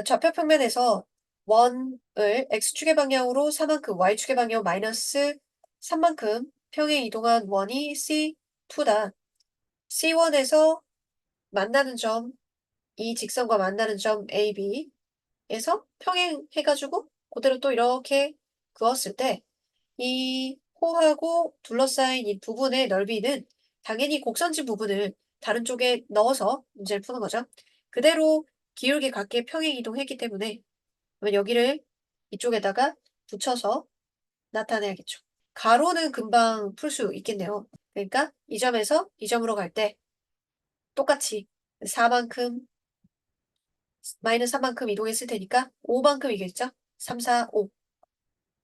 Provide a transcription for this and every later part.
좌표평면에서 원을 x축의 방향으로 4만큼, y축의 방향 마이너스 3만큼 평행 이동한 원이 C2다. C1에서 만나는 점, 이 직선과 만나는 점 AB에서 평행해가지고 그대로 또 이렇게 그었을 때 이 호하고 둘러싸인 이 부분의 넓이는 당연히 곡선진 부분을 다른 쪽에 넣어서 문제를 푸는 거죠. 그대로 기울기 같게 평행 이동했기 때문에 그러면 여기를 이쪽에다가 붙여서 나타내야겠죠. 가로는 금방 풀 수 있겠네요. 그러니까 이 점에서 이 점으로 갈 때 똑같이 4만큼 마이너스 3만큼 이동했을 테니까 5만큼이겠죠? 3, 4, 5.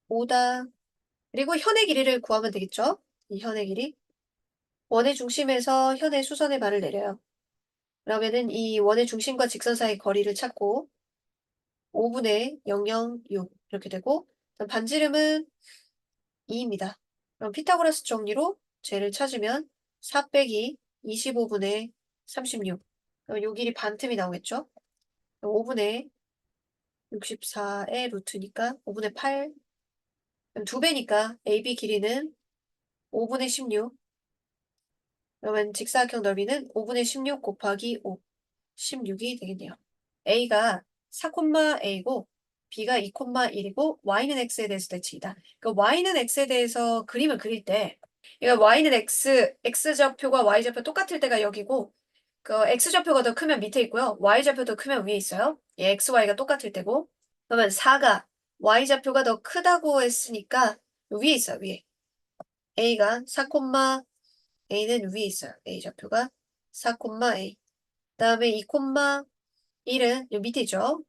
5다. 그리고 현의 길이를 구하면 되겠죠? 이 현의 길이. 원의 중심에서 현의 수선의 반을 내려요. 그러면은 이 원의 중심과 직선 사이 거리를 찾고 5분의 006 이렇게 되고 반지름은 2입니다. 그럼 피타고라스 정리로 쟤를 찾으면 4 빼기 25분의 36. 그럼 요 길이 반틈이 나오겠죠? 5분의 64의 루트니까 5분의 8. 그럼 2배니까 AB 길이는 5분의 16. 그러면 직사각형 넓이는 5분의 16 곱하기 5. 16이 되겠네요. A가 4,A고 B가 2,1이고 Y는 X에 대해서 대칭이다. 그 Y는 X에 대해서 그림을 그릴 때 그러니까 Y는 X좌표가 Y좌표 똑같을 때가 여기고 그 X좌표가 더 크면 밑에 있고요. Y좌표 더 크면 위에 있어요. 얘 XY가 똑같을 때고 그러면 4가 Y좌표가 더 크다고 했으니까 위에 있어요. 위에. A가 4, A는 위에 있어요. A좌표가 4, A. 그다음에 2, 1은 요 밑에 있죠.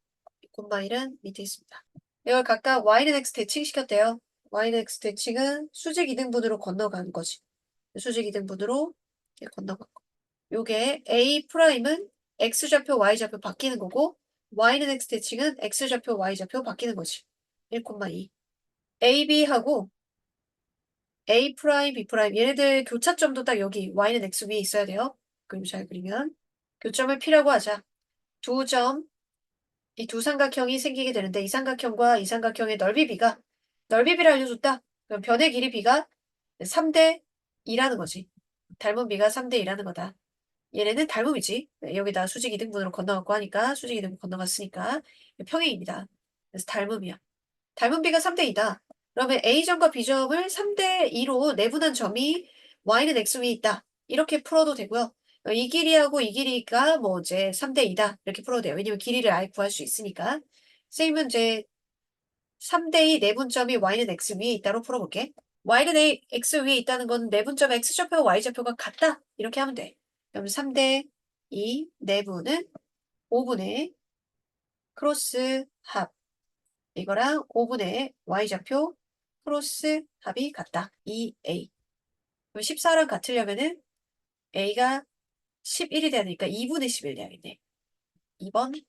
2,1은 밑에 있습니다. 이걸 각각 y는 x 대칭시켰대요. y는 x 대칭은 수직 이등분으로 건너가는 거지. 수직 이등분으로 이렇게 건너간 거. 요게 A'은 x좌표, y좌표 바뀌는 거고 y는 x 대칭은 x좌표, y좌표 바뀌는 거지. 1,2. AB하고 A', B' 얘네들 교차점도 딱 여기 y는 x 위에 있어야 돼요. 그림 잘 그리면 교점을 P라고 하자. 두 점, 이 두 삼각형이 생기게 되는데 이 삼각형과 이 삼각형의 넓이비를 알려줬다. 그럼 변의 길이 비가 3대 2라는 거지. 닮은 비가 3대 2라는 거다. 얘네는 닮음이지. 여기다 수직 이등분으로 건너갔고 하니까 수직 이등분 건너갔으니까 평행입니다. 그래서 닮음이야. 닮은 비가 3대 2다. 그러면 A점과 B점을 3대 2로 내분한 점이 Y는 X 위에 있다. 이렇게 풀어도 되고요. 이 길이하고 이 길이가 뭐 이제 3대 2다. 이렇게 풀어도 돼요. 왜냐면 길이를 아예 구할 수 있으니까. 쌤은 이제 3대 2 내분점이 Y는 X 위에 있다로 풀어볼게. Y는 X 위에 있다는 건 내분점 X좌표와 Y좌표가 같다. 이렇게 하면 돼. 그럼 3대 2 내분은 5분의 크로스 합. 이거랑 5분의 y좌표 크로스 합이 같다. 2a. 그럼 14랑 같으려면은 a가 11이 돼야 되니까 2분의 11 돼야겠네. 2번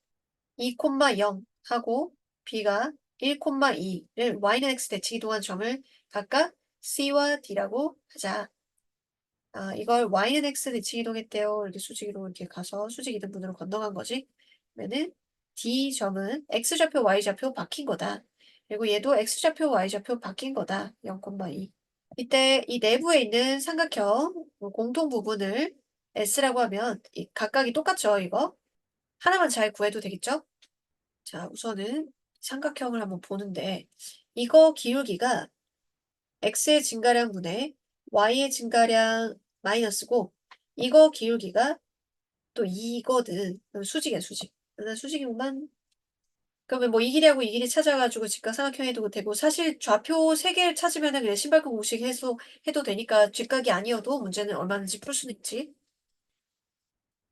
2,0 하고 b가 1,2를 y는 x 대칭 이동한 점을 각각 c와 d라고 하자. 이걸 y는 x 대칭 이동했대요. 이렇게 수직으로 이렇게 가서 수직 이등분으로 건너간 거지. 그러면은 d점은 x좌표, y좌표 바뀐 거다. 그리고 얘도 x좌표, y좌표 바뀐 거다. 0,2. 이때 이 내부에 있는 삼각형 공통 부분을 S라고 하면 각각이 똑같죠, 이거? 하나만 잘 구해도 되겠죠? 자, 우선은 삼각형을 한번 보는데 이거 기울기가 X의 증가량 분의 Y의 증가량 마이너스고 이거 기울기가 또 이거든. 그럼 수직이야, 수직. 난 수직이구만. 그러면 뭐 이 길이하고 이 길이 찾아가지고 직각삼각형 해도 되고 사실 좌표 세 개를 찾으면은 그냥 신발끈 공식 해도 되니까 직각이 아니어도 문제는 얼마든지 풀 수는 있지.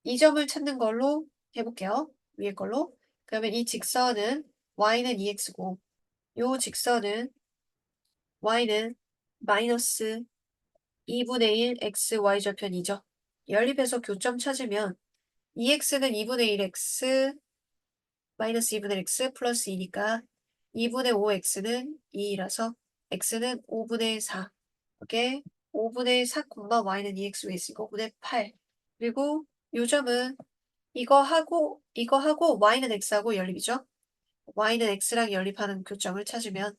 이 점을 찾는 걸로 해볼게요. 위에 걸로. 그러면 이 직선은 y는 2x고 요 직선은 y는 마이너스 2분의 1 x y 좌편이죠. 연립해서 교점 찾으면 2x는 2분의 1x 마이너스 2분의 x 플러스 2니까 2분의 5x는 2라서 x는 5분의 4. 이렇게 5분의 4, y는 2x 위에 있으니까 5분의 8. 그리고 요 점은 이거 하고 y는 x하고 연립이죠. y는 x랑 연립하는 교점을 찾으면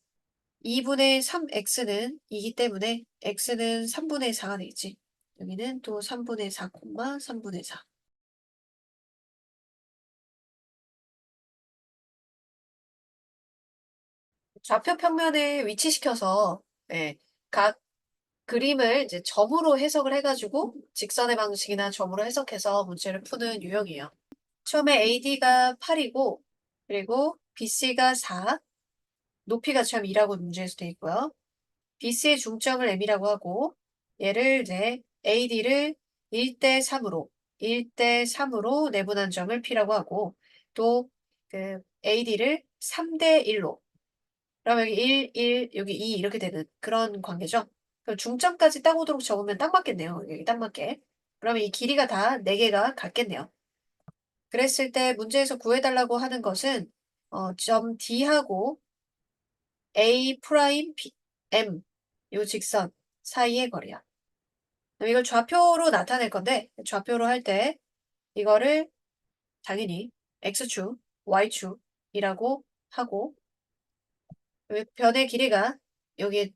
2분의 3x는 2기 때문에 x는 3분의 4가 되겠지. 여기는 또 3분의 4, 3분의 4. 좌표 평면에 위치시켜서 네, 각 그림을 이제 점으로 해석을 해가지고 직선의 방식이나 점으로 해석해서 문제를 푸는 유형이에요. 처음에 AD가 8이고 그리고 BC가 4, 높이가 참 2라고 문제에서 돼 있고요. BC의 중점을 M이라고 하고 얘를 이제 AD를 1대 3으로 1대 3으로 내분한 점을 P라고 하고 또 그 AD를 3대 1로 그러면 여기 1, 여기 2 이렇게 되는 그런 관계죠. 그럼 중점까지 딱 오도록 적으면 딱 맞겠네요. 여기 딱 맞게. 그러면 이 길이가 다 4개가 같겠네요. 그랬을 때 문제에서 구해달라고 하는 것은 점 D하고 A 프라임 M 요 직선 사이의 거리야. 그럼 이걸 좌표로 나타낼 건데 좌표로 할 때 이거를 당연히 X축, Y축이라고 하고 변의 길이가 여기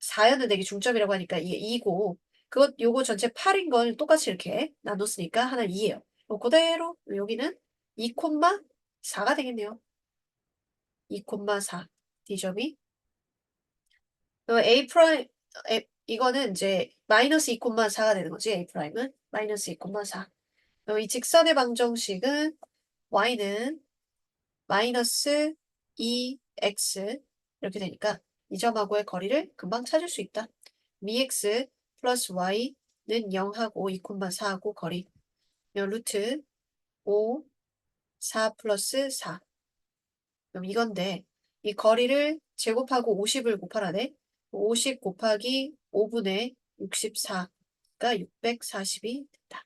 4였는데 이게 중점이라고 하니까 이게 2고 요거 전체 8인 걸 똑같이 이렇게 나눴으니까 하나는 2예요. 그대로 여기는 2,4가 되겠네요. 2,4 D점이 A 프라임 이거는 이제 마이너스 2,4가 되는 거지. A 프라임은 마이너스 2,4. 이 직선의 방정식은 y는 마이너스 2x 이렇게 되니까 이 점하고의 거리를 금방 찾을 수 있다. mx 플러스 y는 0하고 2,4하고 거리 루트 5, 4 플러스 4. 그럼 이건데 이 거리를 제곱하고 50을 곱하라네. 50 곱하기 5분의 64가 640이 된다.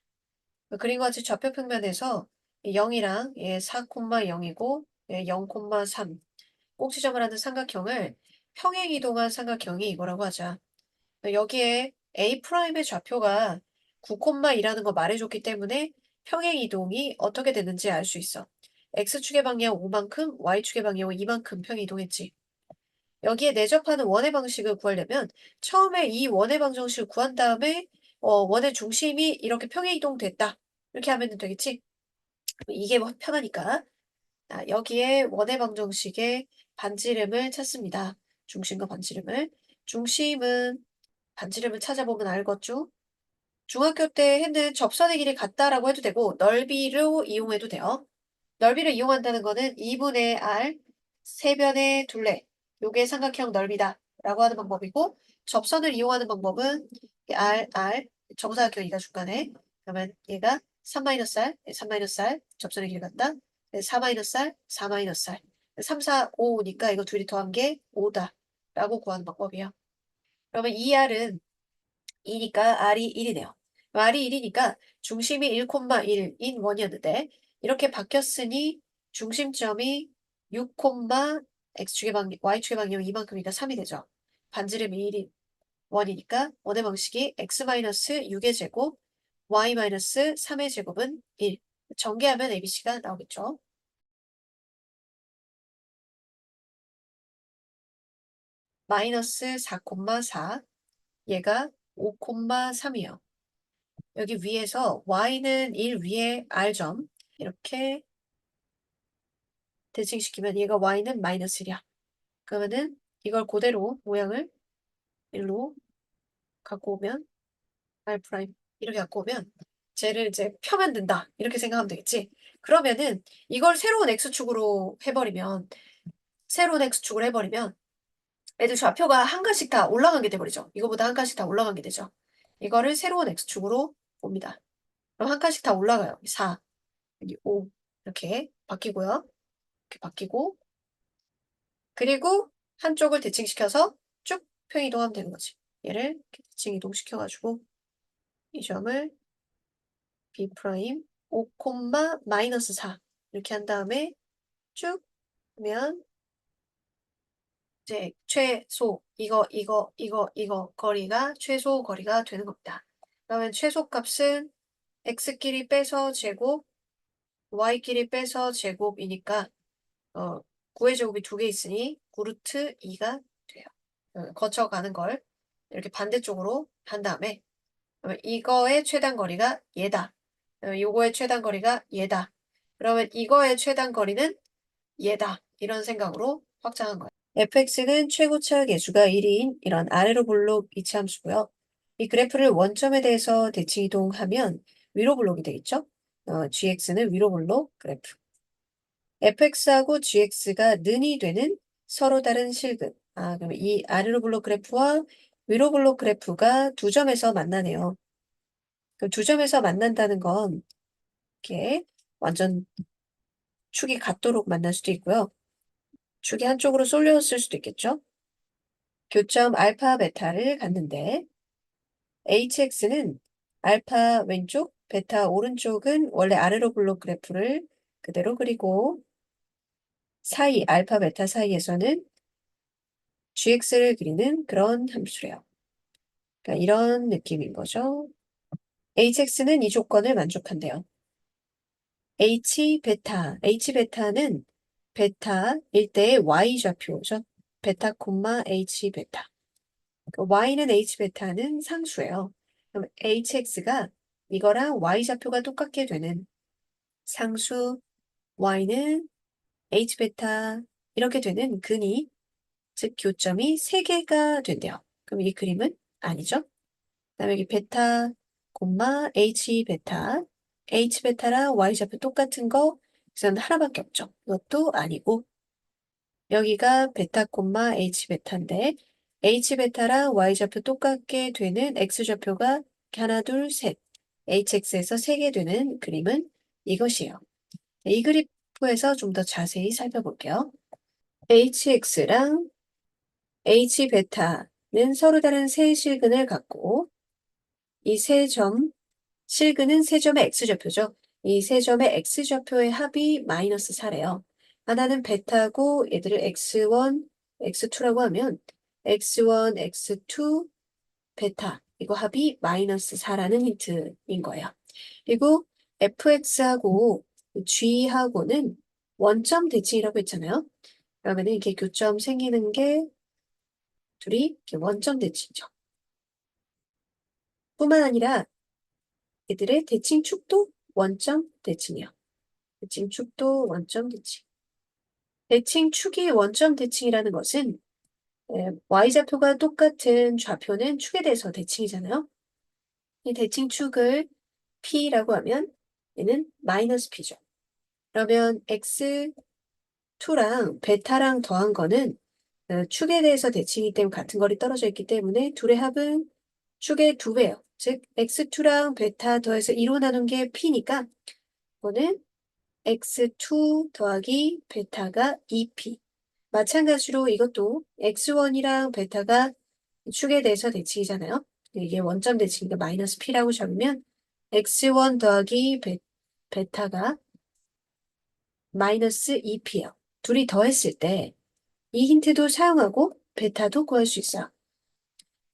그림과 같이 좌표 평면에서 0이랑 4,0이고 0,3 꼭지점을 하는 삼각형을 평행 이동한 삼각형이 이거라고 하자. 여기에 A'의 좌표가 9,2라는 거 말해줬기 때문에 평행 이동이 어떻게 되는지 알 수 있어. X축의 방향 5만큼, Y축의 방향 2만큼 평행 이동했지. 여기에 내접하는 원의 방식을 구하려면 처음에 이 원의 방정식을 구한 다음에 원의 중심이 이렇게 평행 이동됐다. 이렇게 하면 되겠지? 이게 편하니까. 여기에 원의 방정식의 반지름을 찾습니다. 중심과 반지름을. 중심은 반지름을 찾아보면 알겠죠? 중학교 때 했는 접선의 길이 같다라고 해도 되고 넓이로 이용해도 돼요. 넓이를 이용한다는 거는 2분의 r 세변의 둘레 요게 삼각형 넓이다 라고 하는 방법이고 접선을 이용하는 방법은 r 정사각형 이가 중간에 그러면 얘가 3-r 3-r 접선의 길이 같다 4-r 4-r 3, 4, 5니까 이거 둘이 더한 게 5다 라고 구하는 방법이에요. 그러면 이 r은 2니까 r이 1이네요. r이 1이니까 중심이 1,1인 원이었는데 이렇게 바뀌었으니 중심점이 6, x축의 방향, y축의 방향 이만큼이니까 3이 되죠. 반지름이 1인 원이니까 원의 방식이 x-6의 제곱, y-3의 제곱은 1. 전개하면 ABC가 나오겠죠. 마이너스 4,4, 얘가 5,3이요. 여기 위에서 y는 1 위에 r점 이렇게 대칭시키면 얘가 y는 마이너스 1이야. 그러면은 이걸 그대로 모양을 1로 갖고 오면 r 프라임 이렇게 갖고 오면 쟤를 이제 펴면 된다. 이렇게 생각하면 되겠지. 그러면은 이걸 새로운 x축으로 해버리면 새로운 x축을 해버리면 애들 좌표가 한 칸씩 다 올라간 게 돼버리죠. 이거보다 한 칸씩 다 올라간 게 되죠. 이거를 새로운 x축으로 봅니다. 그럼 한 칸씩 다 올라가요. 4, 여기 5 이렇게 바뀌고요. 이렇게 바뀌고 그리고 한쪽을 대칭시켜서 쭉 평이동하면 되는 거지. 얘를 이렇게 대칭 이동시켜가지고 이 점을 B 프라임 5, 마이너스 4 이렇게 한 다음에 쭉 하면 이제 최소 이거 거리가 최소 거리가 되는 겁니다. 그러면 최소 값은 x끼리 빼서 제곱 y끼리 빼서 제곱이니까 9의 제곱이 2개 있으니 9루트 2가 돼요. 거쳐가는 걸 이렇게 반대쪽으로 한 다음에 그러면 이거의 최단거리가 얘다. 요거의 최단거리가 얘다. 그러면 이거의 최단거리는 얘다. 이런 생각으로 확장한 거예요. fx는 최고차 계수가 1인 이런 아래로 볼록 이차함수고요. 이 그래프를 원점에 대해서 대칭 이동하면 위로 볼록이 되겠죠? gx는 위로 볼록 그래프. fx하고 gx가 는이 되는 서로 다른 실근. 그럼 이 아래로 볼록 그래프와 위로 볼록 그래프가 두 점에서 만나네요. 그럼 두 점에서 만난다는 건 이렇게 완전 축이 같도록 만날 수도 있고요. 축이 한쪽으로 쏠렸을 수도 있겠죠. 교점 알파 베타를 갖는데 hx는 알파 왼쪽, 베타 오른쪽은 원래 아래로 볼록 그래프를 그대로 그리고 사이, 알파 베타 사이에서는 gx를 그리는 그런 함수래요. 그러니까 이런 느낌인 거죠. hx는 이 조건을 만족한대요. h베타는 베타일 때의 y좌표죠. 베타 콤마 h베타. y는 h베타는 상수예요. 그럼 hx가 이거랑 y좌표가 똑같게 되는 상수 y는 h베타 이렇게 되는 근이 즉 교점이 3개가 된대요. 그럼 이 그림은 아니죠? 그다음에 여기 베타, h베타, h베타랑 y좌표 똑같은 거 우선 하나밖에 없죠. 이것도 아니고 여기가 베타, h베타인데 h베타랑 y좌표 똑같게 되는 x좌표가 하나, 둘, 셋, hx에서 3개 되는 그림은 이것이에요. 이 그래프에서 좀 더 자세히 살펴볼게요. hx랑 h베타는 서로 다른 세 실근을 갖고 이 세 점, 실근은 세 점의 x좌표죠. 이 세 점의 x좌표의 합이 마이너스 4래요. 하나는 베타고 얘들을 x1, x2라고 하면 x1, x2, 베타 이거 합이 마이너스 4라는 힌트인 거예요. 그리고 fx하고 g하고는 원점 대칭이라고 했잖아요. 그러면 이렇게 교점 생기는 게 둘이 이렇게 원점 대칭이죠. 뿐만 아니라 얘들의 대칭축도 원점 대칭이요. 대칭축도 원점 대칭. 대칭축이 원점 대칭이라는 것은 y좌표가 똑같은 좌표는 축에 대해서 대칭이잖아요. 이 대칭축을 p라고 하면 얘는 마이너스 p죠. 그러면 x2랑 베타랑 더한 거는 축에 대해서 대칭이기 때문에 같은 거리 떨어져 있기 때문에 둘의 합은 축의 2배예요. 즉 x2랑 베타 더해서 2로 나눈 게 p니까 이거는 x2 더하기 베타가 2p. 마찬가지로 이것도 x1이랑 베타가 축에 대해서 대칭이잖아요. 이게 원점 대칭이니까 마이너스 p라고 적으면 x1 더하기 베타가 마이너스 2p예요. 둘이 더했을 때 이 힌트도 사용하고 베타도 구할 수 있어요.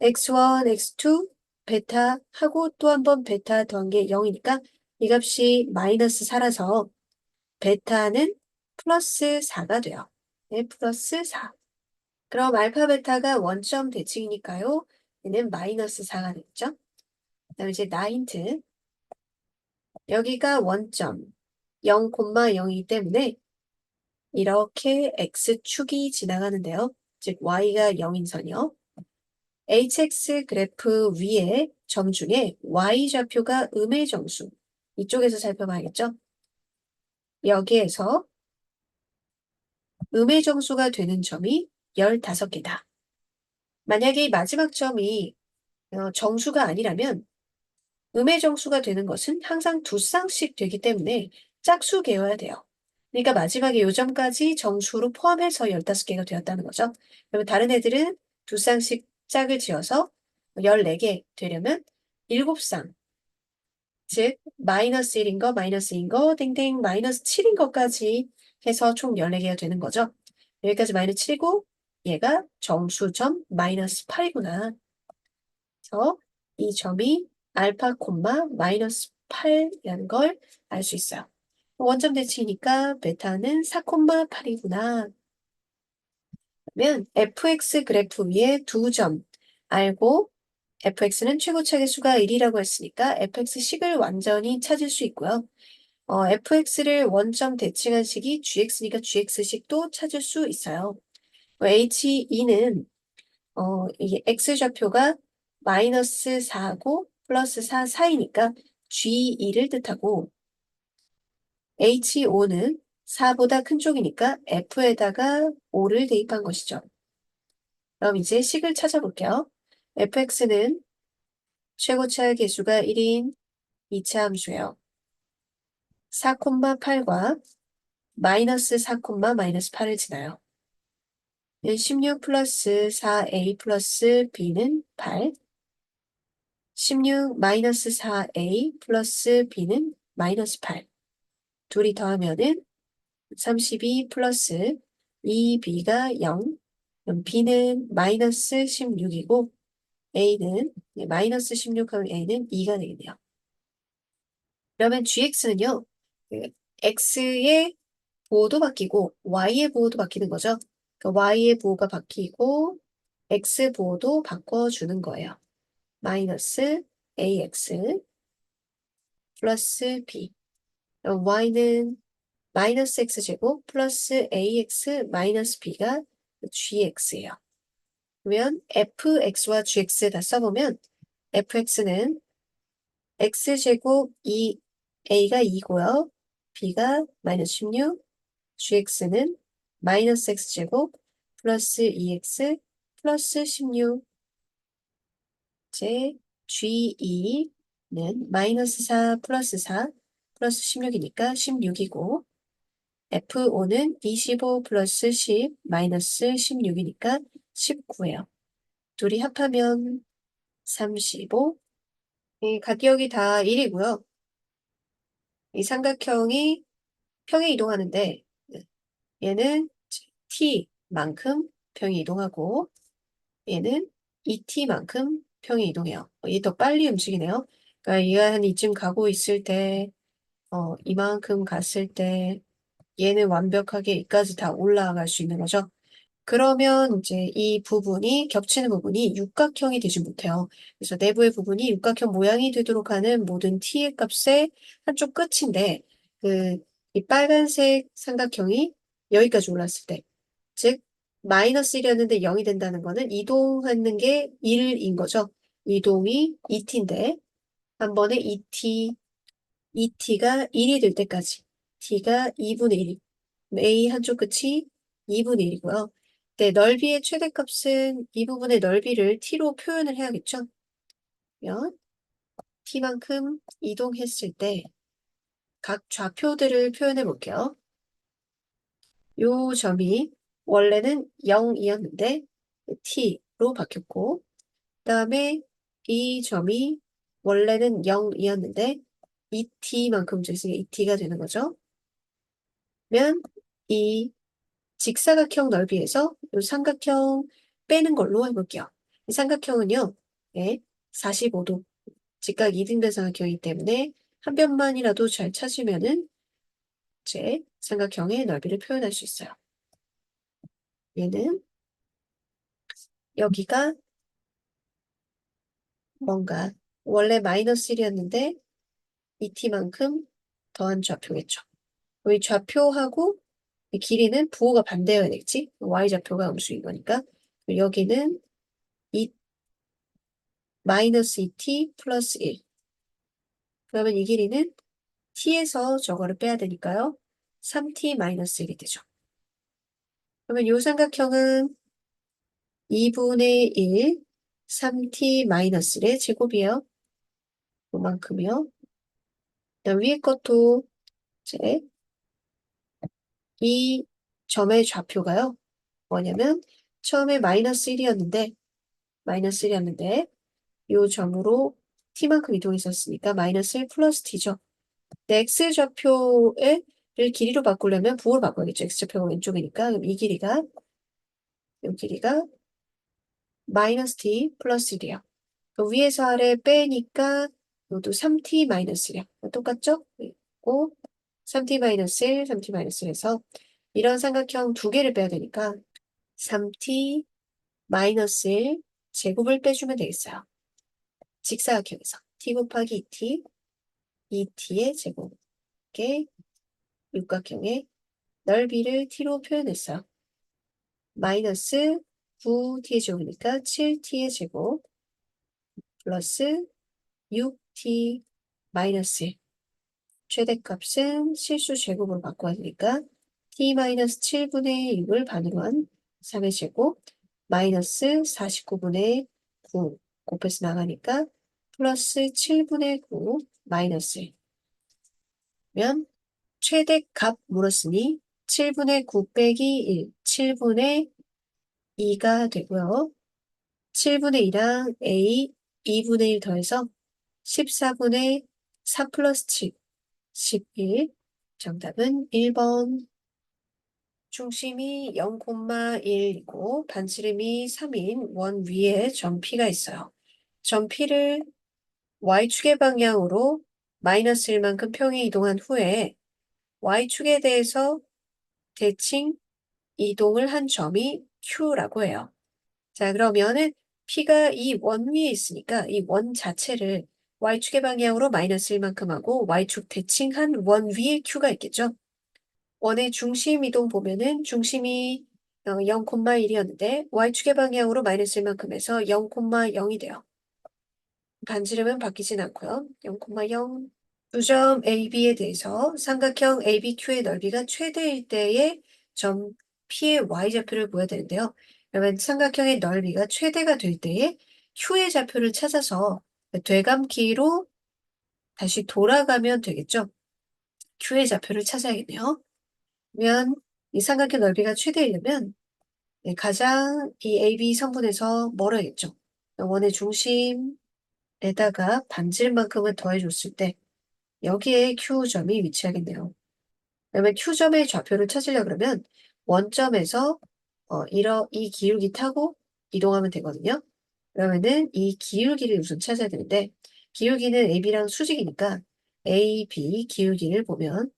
x1, x2, 베타 하고 또 한 번 베타 더한 게 0이니까 이 값이 마이너스 4라서 베타는 플러스 4가 돼요. 네, 플러스 4. 그럼 알파 베타가 원점 대칭이니까요. 얘는 마이너스 4가 되겠죠. 그다음에 이제 나 힌트. 여기가 원점 0,0이기 때문에 이렇게 x축이 지나가는데요. 즉 y가 0인 선이요. hx 그래프 위에 점 중에 y좌표가 음의 정수. 이쪽에서 살펴봐야겠죠. 여기에서 음의 정수가 되는 점이 15개다. 만약에 이 마지막 점이 정수가 아니라면 음의 정수가 되는 것은 항상 두 쌍씩 되기 때문에 짝수개여야 돼요. 그러니까 마지막에 요 점까지 정수로 포함해서 15개가 되었다는 거죠. 그러면 다른 애들은 두 쌍씩 짝을 지어서 14개 되려면 7쌍, 즉 마이너스 1인 거, 마이너스 2인 거, 땡땡 마이너스 7인 것까지 해서 총 14개가 되는 거죠. 여기까지 마이너스 7이고 얘가 정수점 마이너스 8이구나. 그래서 이 점이 알파 콤마 마이너스 8이라는 걸 알 수 있어요. 원점 대칭이니까 베타는 4,8이구나. 그러면 fx 그래프 위에 두 점 알고 fx는 최고 차계수가 1이라고 했으니까 fx식을 완전히 찾을 수 있고요. fx를 원점 대칭한 식이 gx니까 gx식도 찾을 수 있어요. h2는 이게 x좌표가 마이너스 4하고 플러스 4 사이니까 g2를 뜻하고 h5는 4보다 큰 쪽이니까 f에다가 5를 대입한 것이죠. 그럼 이제 식을 찾아볼게요. fx는 최고차 계수가 1인 2차 함수예요. 4,8과 마이너스 4, 마이너스 8을 지나요. 16 플러스 4a 플러스 b는 8. 16 마이너스 4a 플러스 b는 마이너스 8. 둘이 더하면은 32 플러스 2b가 0. 그럼 b는 마이너스 16이고 a는 마이너스 16하면 a는 2가 되겠네요. 그러면 gx는요. 그 x의 부호도 바뀌고 y의 부호도 바뀌는 거죠. 그러니까 y의 부호가 바뀌고 x 부호도 바꿔주는 거예요. 마이너스 ax 플러스 b. 그럼 y는 마이너스 x제곱 플러스 ax 마이너스 b가 gx예요. 그러면 fx와 gx 다 써보면 fx는 x제곱 2a가 2고요. b가 마이너스 16, gx는 마이너스 x제곱 플러스 2x 플러스 16. 제 g2는 마이너스 4 플러스 4 플러스 16이니까 16이고 f5는 25 플러스 10 마이너스 16이니까 19예요. 둘이 합하면 35. 이 가격이 다 1이고요. 이 삼각형이 평행 이동하는데 얘는 t만큼 평행 이동하고 얘는 2t만큼 평행 이동해요. 얘 더 빨리 움직이네요. 그러니까 얘가 한 이쯤 가고 있을 때, 이만큼 갔을 때 얘는 완벽하게 여기까지 다 올라갈 수 있는 거죠. 그러면 이제 이 부분이 겹치는 부분이 육각형이 되지 못해요. 그래서 내부의 부분이 육각형 모양이 되도록 하는 모든 t의 값의 한쪽 끝인데 이 빨간색 삼각형이 여기까지 올랐을 때, 즉 마이너스 1이었는데 0이 된다는 거는 이동하는 게 1인 거죠. 이동이 2t인데 한 번에 2t가 1이 될 때까지 t가 2분의 1, a 한쪽 끝이 2분의 1이고요. 네, 넓이의 최대값은 이 부분의 넓이를 t로 표현을 해야겠죠. 그러면 t만큼 이동했을 때 각 좌표들을 표현해 볼게요. 요 점이 원래는 0이었는데 t로 바뀌었고 그 다음에 이 점이 원래는 0이었는데 2t만큼 있으니까 2t가 되는 거죠. 그러면 이 직사각형 넓이에서 이 삼각형 빼는 걸로 해볼게요. 이 삼각형은요, 네, 45도 직각 이등변 삼각형이기 때문에 한 변만이라도 잘 찾으면은 제 삼각형의 넓이를 표현할 수 있어요. 얘는 여기가 뭔가 원래 마이너스 1이었는데 2t만큼 더한 좌표겠죠. 이 좌표하고 이 길이는 부호가 반대여야 되겠지? y좌표가 음수인 거니까. 여기는 2 마이너스 2t 플러스 1. 그러면 이 길이는 t에서 저거를 빼야 되니까요. 3t 마이너스 1이 되죠. 그러면 이 삼각형은 2분의 1, 3t 마이너스 1의 제곱이에요. 그만큼이요. 그다음 위에 것도 이제 이 점의 좌표가요. 뭐냐면 처음에 마이너스 1이었는데 이 점으로 t만큼 이동했었으니까 마이너스 1 플러스 t죠. 네, x좌표를 길이로 바꾸려면 부호를 바꿔야겠죠. x좌표가 왼쪽이니까. 그럼 이 길이가 마이너스 t 플러스 1이에요. 그럼 위에서 아래 빼니까 이것도 3t 마이너스 1이에요. 똑같죠? 그리고 3t-1, 3t-1에서 이런 삼각형 두 개를 빼야 되니까 3t-1 제곱을 빼주면 되겠어요. 직사각형에서 t 곱하기 2t, 2t의 제곱, 이게 육각형의 넓이를 t로 표현했어요. 마이너스 9t의 제곱이니까 7t의 제곱 플러스 6t 마이너스 1. 최대값은 실수 제곱으로 바꿔야 되니까 t-7분의 6을 반으로 한 3의 제곱 마이너스 49분의 9 곱해서 나가니까 플러스 7분의 9 마이너스 1. 면 최대값 물었으니 7분의 9 빼기 1, 7분의 2가 되고요. 7분의 2랑 a 2분의 1 더해서 14분의 4 플러스 7, 11. 정답은 1번. 중심이 0,1이고 반지름이 3인 원 위에 점 P가 있어요. 점 P를 Y축의 방향으로 마이너스 1만큼 평행 이동한 후에 Y축에 대해서 대칭 이동을 한 점이 Q라고 해요. 자, 그러면은 P가 이 원 위에 있으니까 이 원 자체를 Y축의 방향으로 마이너스 1만큼 하고 Y축 대칭한 원 위에 Q가 있겠죠? 원의 중심 이동 보면은 중심이 0,1이었는데 Y축의 방향으로 마이너스 1만큼 해서 0,0이 돼요. 반지름은 바뀌진 않고요. 0,0. 두 점 AB에 대해서 삼각형 ABQ의 넓이가 최대일 때의 점 P의 Y좌표를 구해야 되는데요. 그러면 삼각형의 넓이가 최대가 될 때에 Q의 좌표를 찾아서 되감기로 다시 돌아가면 되겠죠. Q의 좌표를 찾아야겠네요. 그러면 이 삼각형 넓이가 최대이려면 가장 이 AB 성분에서 멀어야겠죠. 원의 중심에다가 반지름만큼을 더해줬을 때 여기에 Q점이 위치하겠네요. 그러면 Q점의 좌표를 찾으려고 그러면 원점에서 이 기울기 타고 이동하면 되거든요. 그러면은 이 기울기를 우선 찾아야 되는데 기울기는 AB랑 수직이니까 AB 기울기를 보면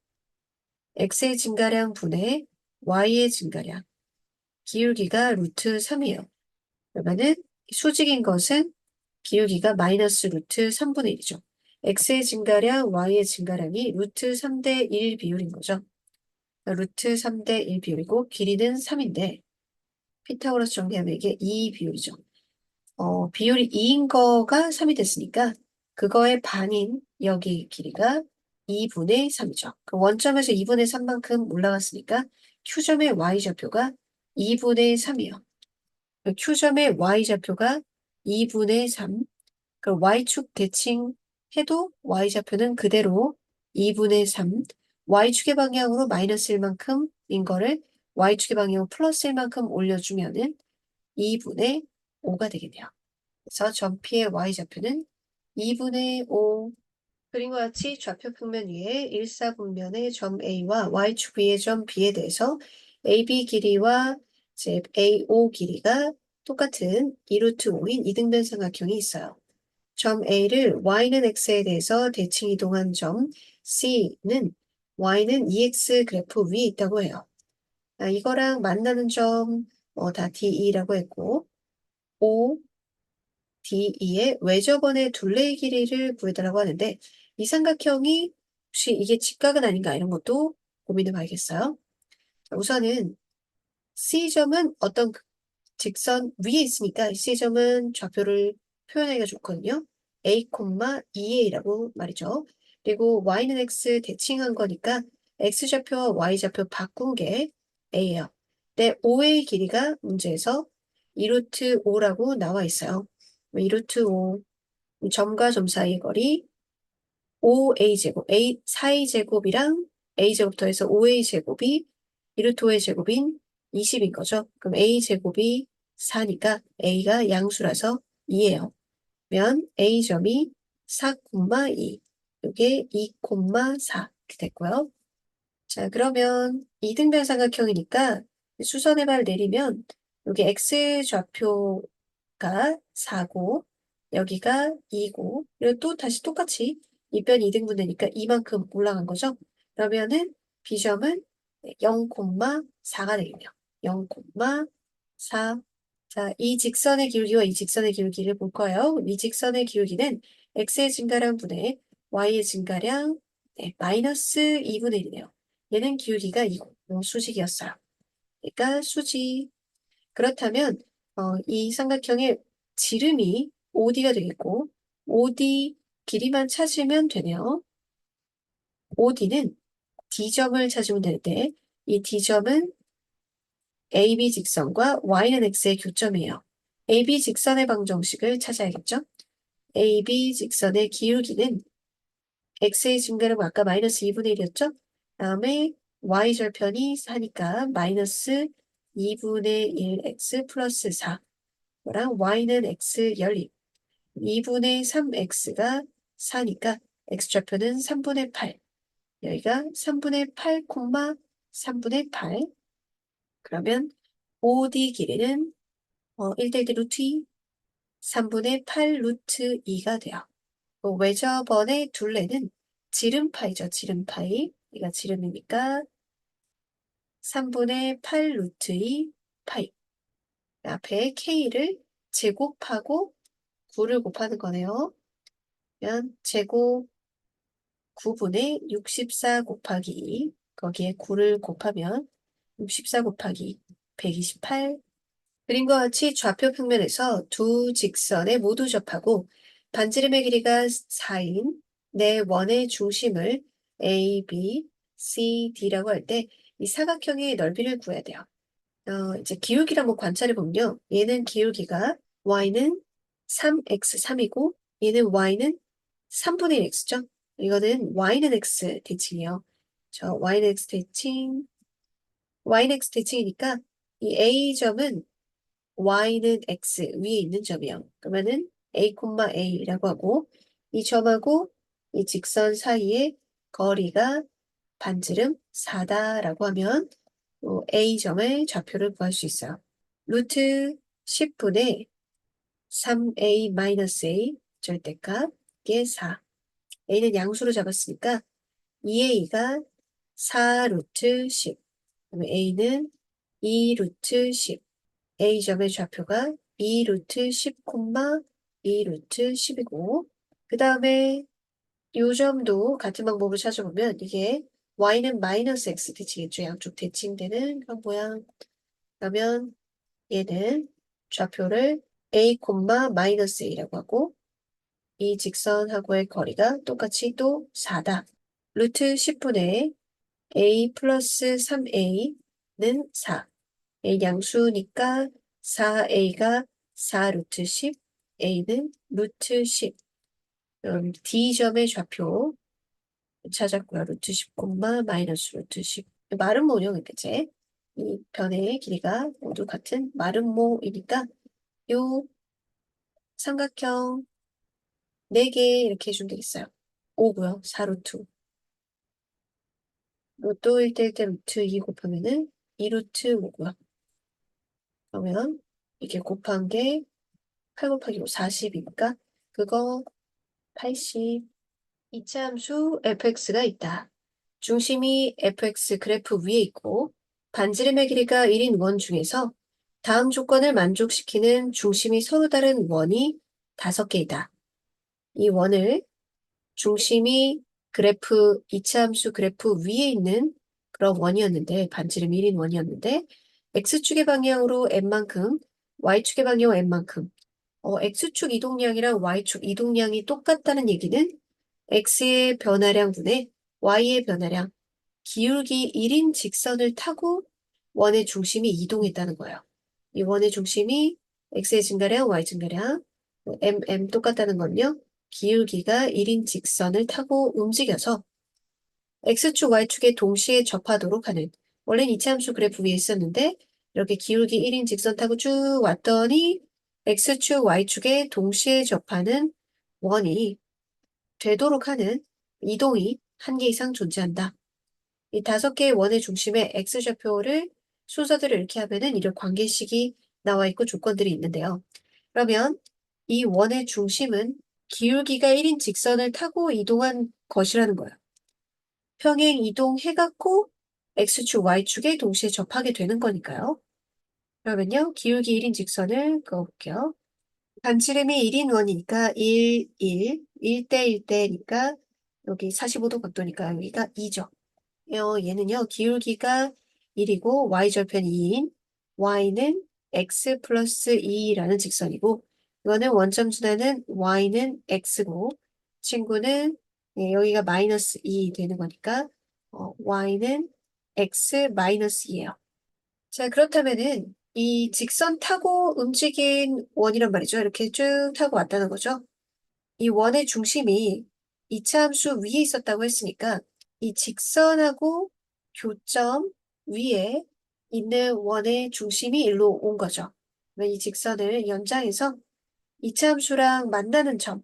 X의 증가량 분의 Y의 증가량 기울기가 루트 3이에요. 그러면은 수직인 것은 기울기가 마이너스 루트 3분의 1이죠. x의 증가량, y의 증가량이 루트 3대 1 비율인 거죠. 루트 3대 1 비율이고 길이는 3인데 피타고라스 정리하면 이게 2 비율이죠. 비율이 2인 거가 3이 됐으니까 그거의 반인 여기 길이가 2분의 3이죠. 그 원점에서 2분의 3만큼 올라갔으니까 Q점의 y좌표가 2분의 3이에요. Q점의 y좌표가 2분의 3. 그 y축 대칭해도 y좌표는 그대로 2분의 3. y축의 방향으로 마이너스 1만큼인 거를 y축의 방향으로 플러스 1만큼 올려주면은 2분의 5가 되겠네요. 그래서 점 P의 y좌표는 2분의 5. 그림과 같이 좌표 평면 위에 일사분면의 점 A와 y축 위의 점 B에 대해서 AB 길이와 이제 AO 길이가 똑같은 2루트 5인 이등변 삼각형이 있어요. 점 A를 y는 x에 대해서 대칭 이동한 점 C는 y는 EX 그래프 위에 있다고 해요. 이거랑 만나는 점 다 DE라고 했고 O, DE의 외접원의 둘레의 길이를 구해달라고 하는데 이 삼각형이 혹시 이게 직각은 아닌가 이런 것도 고민해 봐야겠어요. 자, 우선은 C점은 어떤 직선 위에 있으니까 C점은 좌표를 표현하기가 좋거든요. A, 2A라고 말이죠. 그리고 Y는 X 대칭한 거니까 X좌표와 Y좌표 바꾼 게 A예요. 근데 OA 길이가 문제에서 2루트 5라고 나와 있어요. 2루트 5, 점과 점 사이의 거리 5A제곱, 4A제곱이랑 A제곱 더해서 5A제곱이 2루트 5의 제곱인 20인 거죠. 그럼 A제곱이 4니까 A가 양수라서 2예요. 면 A점이 4,2, 이게 2,4 이렇게 됐고요. 자, 그러면 이등변 삼각형이니까 수선의 발 내리면 여기 X좌표가 4고 여기가 2고 그리고 또 다시 똑같이 이변 2등분 되니까 이만큼 올라간 거죠. 그러면은 B점은 0,4가 되겠네요. 0,4. 자, 이 직선의 기울기와 이 직선의 기울기를 볼 거예요. 이 직선의 기울기는 x의 증가량 분의 y의 증가량 마이너스 2분의 1이네요. 얘는 기울기가 이고 수직이었어요. 그러니까 수직. 그렇다면 이 삼각형의 지름이 OD가 되겠고 OD 길이만 찾으면 되네요. OD는 D점을 찾으면 되는데 이 D점은 AB 직선과 Y는 X의 교점이에요. AB 직선의 방정식을 찾아야겠죠? AB 직선의 기울기는 X의 증가는 아까 마이너스 2분의 1이었죠? 다음에 Y절편이 4니까 마이너스 2분의 1X 플러스 4. 랑 Y는 X 열림. 2분의 3X가 4니까 X좌표는 3분의 8. 여기가 3분의 8, 3분의 8. 그러면 OD 길이는 1대1 루트 2, 3분의 8 루트 2가 돼요. 외접원의 둘레는 지름파이죠. 지름파이. 얘가 지름이니까 3분의 8 루트 2 파이. 앞에 K를 제곱하고 9를 곱하는 거네요. 그러면 제곱 9분의 64 곱하기 2. 거기에 9를 곱하면 64 곱하기 128. 그림과 같이 좌표 평면에서 두 직선에 모두 접하고 반지름의 길이가 4인 내 원의 중심을 A, B, C, D라고 할 때 이 사각형의 넓이를 구해야 돼요. 이제 기울기를 한번 관찰해 보면요. 얘는 기울기가 Y는 3x3이고 얘는 Y는 3분의 1x죠. 이거는 Y는 X 대칭이에요. Y는 X 대칭, Y는 X 대칭이니까 이 A점은 Y는 X 위에 있는 점이에요. 그러면은 A, A라고 하고 이 점하고 이 직선 사이의 거리가 반지름 4다라고 하면 A점의 좌표를 구할 수 있어요. 루트 10분의 3A-A 절대값의 4. A는 양수로 잡았으니까 2A가 4 루트 10. 그러면 A는 2 루트 10. A점의 좌표가 2 루트 10, 2 루트 10이고 그 다음에 이 점도 같은 방법으로 찾아보면 이게 Y는 마이너스 X 대칭이죠. 양쪽 대칭되는 그런 모양. 그러면 얘는 좌표를 A, 마이너스 A라고 하고 이 직선하고의 거리가 똑같이 또 4다. 루트 10분의 A 플러스 3A는 4. A 양수니까 4A가 4 루트 10, A는 루트 10. 그럼 D점의 좌표 찾았고요. 루트 10, 마이너스 루트 10. 마름모요, 그치? 이 변의 길이가 모두 같은 마름모이니까 요 삼각형 4개 이렇게 해주면 되겠어요. 5고요. 4루트. 또 1대1대 루트 2 곱하면은 2루트 5고요. 그러면 이렇게 곱한 게 8 곱하기 5, 40이니까 그거 80. 이차 함수 fx가 있다. 중심이 fx 그래프 위에 있고 반지름의 길이가 1인 원 중에서 다음 조건을 만족시키는 중심이 서로 다른 원이 5개이다. 이 원을 중심이 그래프, 이차함수 그래프 위에 있는 그런 원이었는데, 반지름 1인 원이었는데, x축의 방향으로 n만큼, y축의 방향으로 n만큼, x축 이동량이랑 y축 이동량이 똑같다는 얘기는 x의 변화량분의 y의 변화량, 기울기 1인 직선을 타고 원의 중심이 이동했다는 거예요. 이 원의 중심이 x의 증가량, y 증가량, m 똑같다는 건요. 기울기가 1인 직선을 타고 움직여서 x축, y축에 동시에 접하도록 하는 원래는 이차함수 그래프 위에 있었는데 이렇게 기울기 1인 직선 타고 쭉 왔더니 x축, y축에 동시에 접하는 원이 되도록 하는 이동이 한 개 이상 존재한다. 이 5개의 원의 중심에 x좌표를 순서대로 이렇게 하면은 이런 관계식이 나와 있고 조건들이 있는데요. 그러면 이 원의 중심은 기울기가 1인 직선을 타고 이동한 것이라는 거예요. 평행 이동해갖고 X축, Y축에 동시에 접하게 되는 거니까요. 그러면요, 기울기 1인 직선을 그어볼게요. 반지름이 1인 원이니까 1, 1대 1대니까 여기 45도 각도니까 여기가 2죠. 얘는요, 기울기가 1이고 y절편 2인 y는 x 플러스 2라는 직선이고 이거는 원점 순환은 y는 x고 친구는 여기가 마이너스 2 되는 거니까 y는 x 마이너스 2예요. 자, 그렇다면은 이 직선 타고 움직인 원이란 말이죠. 이렇게 쭉 타고 왔다는 거죠. 이 원의 중심이 이차함수 위에 있었다고 했으니까 이 직선하고 교점 위에 있는 원의 중심이 일로 온 거죠. 그러면 이 직선을 연장해서 이차함수랑 만나는 점을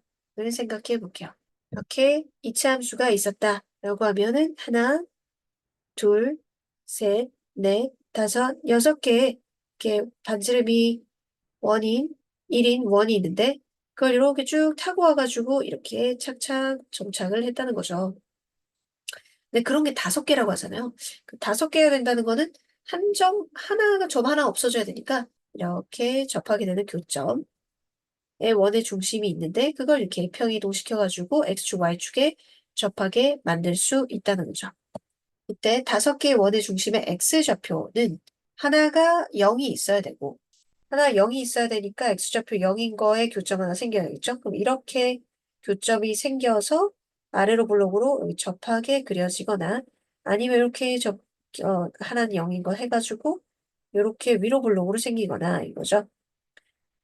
생각해 볼게요. 이렇게 이차함수가 있었다라고 하면은 하나, 둘, 셋, 넷, 다섯, 6개의 이렇게 반지름이 원인, 1인 원이 있는데 그걸 이렇게 쭉 타고 와가지고 이렇게 착착 정착을 했다는 거죠. 근데 그런 게 5개라고 하잖아요. 그 5개가 된다는 거는 하나가 점 하나 없어져야 되니까 이렇게 접하게 되는 교점에 원의 중심이 있는데 그걸 이렇게 평이동시켜가지고 X축, Y축에 접하게 만들 수 있다는 거죠. 이때 5개의 원의 중심의 X좌표는 하나가 0이 있어야 되고 하나 0이 있어야 되니까 X좌표 0인 거에 교점 하나 생겨야겠죠? 그럼 이렇게 교점이 생겨서 아래로 블록으로 여기 접하게 그려지거나 아니면 이렇게 하나는 0인 거 해가지고 이렇게 위로 블록으로 생기거나 이거죠.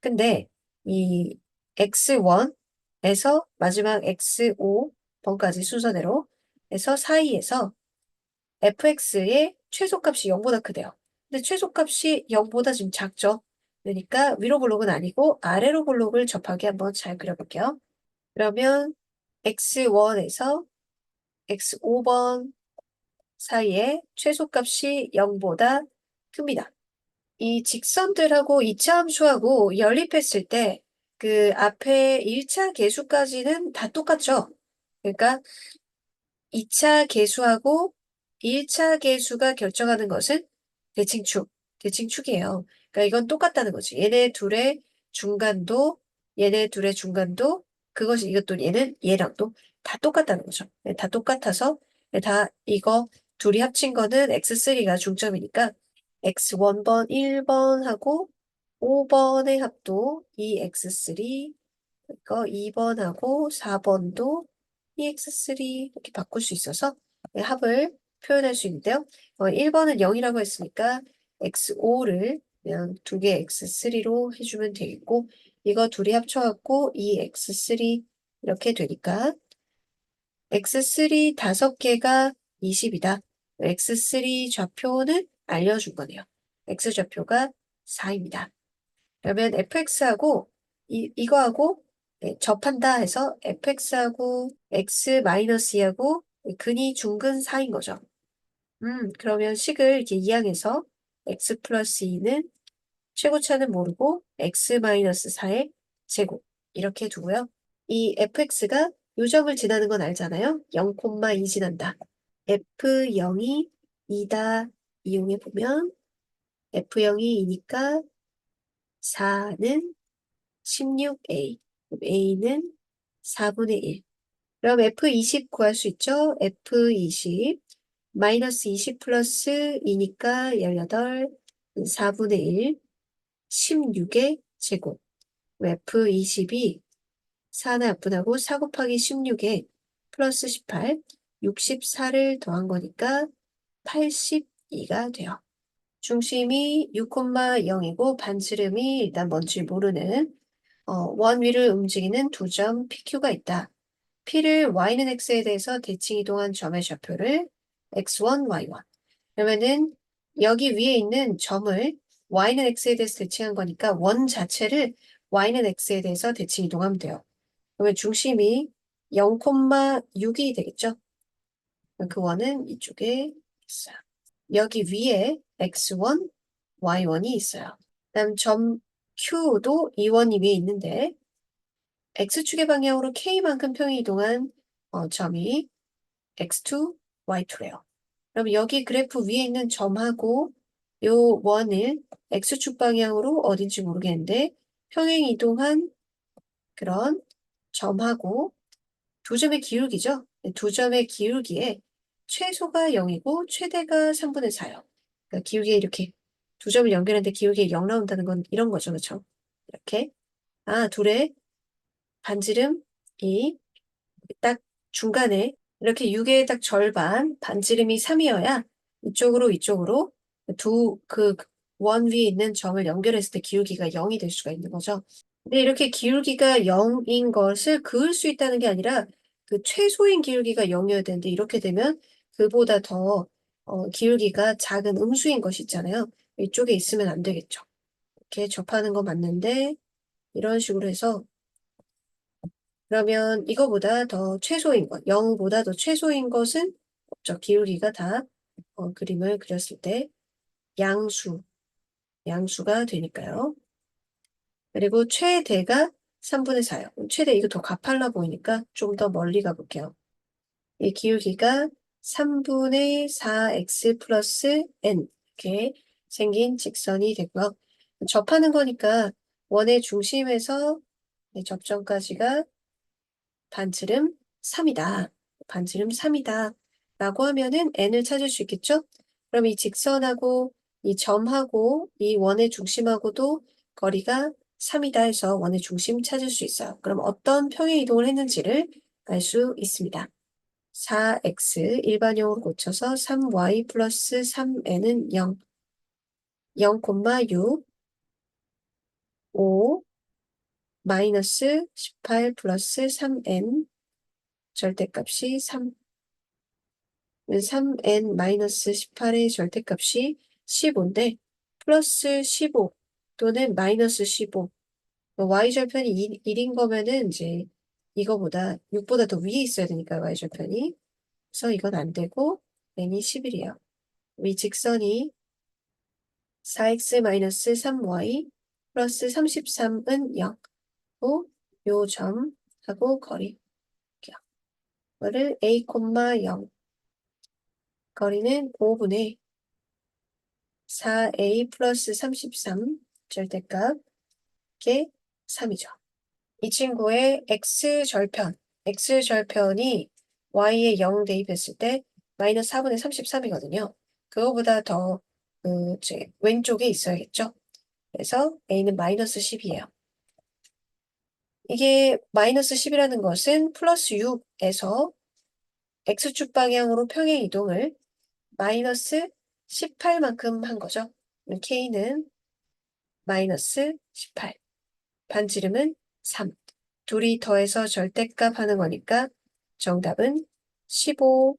근데 이 X1에서 마지막 X5번까지 순서대로 해서 사이에서 fx의 최소값이 0보다 크대요. 근데 최소값이 0보다 지금 작죠? 그러니까 위로 블록은 아니고 아래로 블록을 접하게 한번 잘 그려볼게요. 그러면 x1에서 x5번 사이에 최소값이 0보다 큽니다. 이 직선들하고 이차함수하고 연립했을 때 그 앞에 1차 계수까지는 다 똑같죠? 그러니까 2차 계수하고 1차 계수가 결정하는 것은 대칭축, 대칭축이에요. 그러니까 이건 똑같다는 거지. 얘네 둘의 중간도, 그것이 이것도 얘랑도 다 똑같다는 거죠. 네, 다 똑같아서 다 이거 둘이 합친 거는 x3가 중점이니까 x1번, 1번하고 5번의 합도 이 x3, 이거 2번하고 4번도 EX3 이렇게 바꿀 수 있어서 합을 표현할 수 있는데요. 1번은 0이라고 했으니까 X5를 그냥 2개 X3로 해주면 되겠고 이거 둘이 합쳐갖고 EX3 이렇게 되니까 X3 5개가 20이다. X3 좌표는 알려준 거네요. X좌표가 4입니다. 그러면 fx하고 이거하고 접한다 해서 fx하고 x-2하고 근이 중근 사이인 거죠. 그러면 식을 이렇게 이항해서 x 플러스 2는 최고차는 모르고 x-4의 제곱 이렇게 두고요. 이 fx가 요점을 지나는 건 알잖아요. 0,2 지난다. f0이 2다 이용해 보면 f0이 2니까 4는 16a, a는 4분의 1. 그럼 F20 구할 수 있죠? F20, 마이너스 20 플러스 2니까 18, 4분의 1, 16의 제곱. F20이 4나 약분하고 4 곱하기 16에 플러스 18, 64를 더한 거니까 82가 돼요. 중심이 6,0이고 반지름이 일단 뭔지 모르는 원 위를 움직이는 두 점 PQ가 있다. P를 Y는 X에 대해서 대칭 이동한 점의 좌표를 X1, Y1. 그러면은 여기 위에 있는 점을 Y는 X에 대해서 대칭한 거니까 원 자체를 Y는 X에 대해서 대칭 이동하면 돼요. 그러면 중심이 0,6이 되겠죠? 그 원은 이쪽에 있어요. 여기 위에 X1, Y1이 있어요. 그다음 점 Q도 이 원이 위에 있는데 X축의 방향으로 K만큼 평이 이동한 점이 X2, y2래요. 그럼 여기 그래프 위에 있는 점하고 요 원을 x축 방향으로 어딘지 모르겠는데 평행 이동한 그런 점하고 두 점의 기울기죠. 두 점의 기울기에 최소가 0이고 최대가 3분의 4요. 그러니까 기울기에 이렇게 두 점을 연결했는데 기울기에 0 나온다는 건 이런 거죠. 그렇죠? 이렇게. 둘의 반지름이 딱 중간에 이렇게 6의 딱 절반 반지름이 3이어야 이쪽으로 두 그 원 위에 있는 점을 연결했을 때 기울기가 0이 될 수가 있는 거죠. 근데 이렇게 기울기가 0인 것을 그을 수 있다는 게 아니라 그 최소인 기울기가 0이어야 되는데 이렇게 되면 그보다 더 기울기가 작은 음수인 것이 있잖아요. 이쪽에 있으면 안 되겠죠. 이렇게 접하는 거 맞는데 이런 식으로 해서 그러면 이거보다 더 최소인 것, 0보다 더 최소인 것은 없죠. 기울기가 다 그림을 그렸을 때 양수가 되니까요. 그리고 최대가 3분의 4요. 최대 이거 더 가팔라 보이니까 좀 더 멀리 가볼게요. 이 기울기가 3분의 4x 플러스 n 이렇게 생긴 직선이 되고요. 접하는 거니까 원의 중심에서 접점까지가 반지름 3이다. 반지름 3이다. 라고 하면은 n을 찾을 수 있겠죠? 그럼 이 직선하고 이 점하고 이 원의 중심하고도 거리가 3이다 해서 원의 중심 찾을 수 있어요. 그럼 어떤 평행 이동을 했는지를 알 수 있습니다. 4x 일반형으로 고쳐서 3y 플러스 3n은 0, 0,6, 5, 마이너스 18 플러스 3n 절대값이 3, 3n-18의 절대값이 15인데 플러스 15 또는 마이너스 15 y절편이 1인 거면은 이제 이거보다 6보다 더 위에 있어야 되니까 y절편이 그래서 이건 안 되고 n이 11이에요. 이 직선이 4x-3y 플러스 33은 0. 요 점하고 거리. 이거를 a, 0. 거리는 5분의 4a 플러스 33 절대값 게 3이죠. 이 친구의 x절편이 y에 0 대입했을 때 마이너스 4분의 33이거든요. 그거보다 더 왼쪽에 있어야겠죠. 그래서 a는 마이너스 10이에요. 이게 마이너스 10이라는 것은 플러스 6에서 x축 방향으로 평행 이동을 마이너스 18만큼 한 거죠. k는 마이너스 18. 반지름은 3. 둘이 더해서 절대값 하는 거니까 정답은 15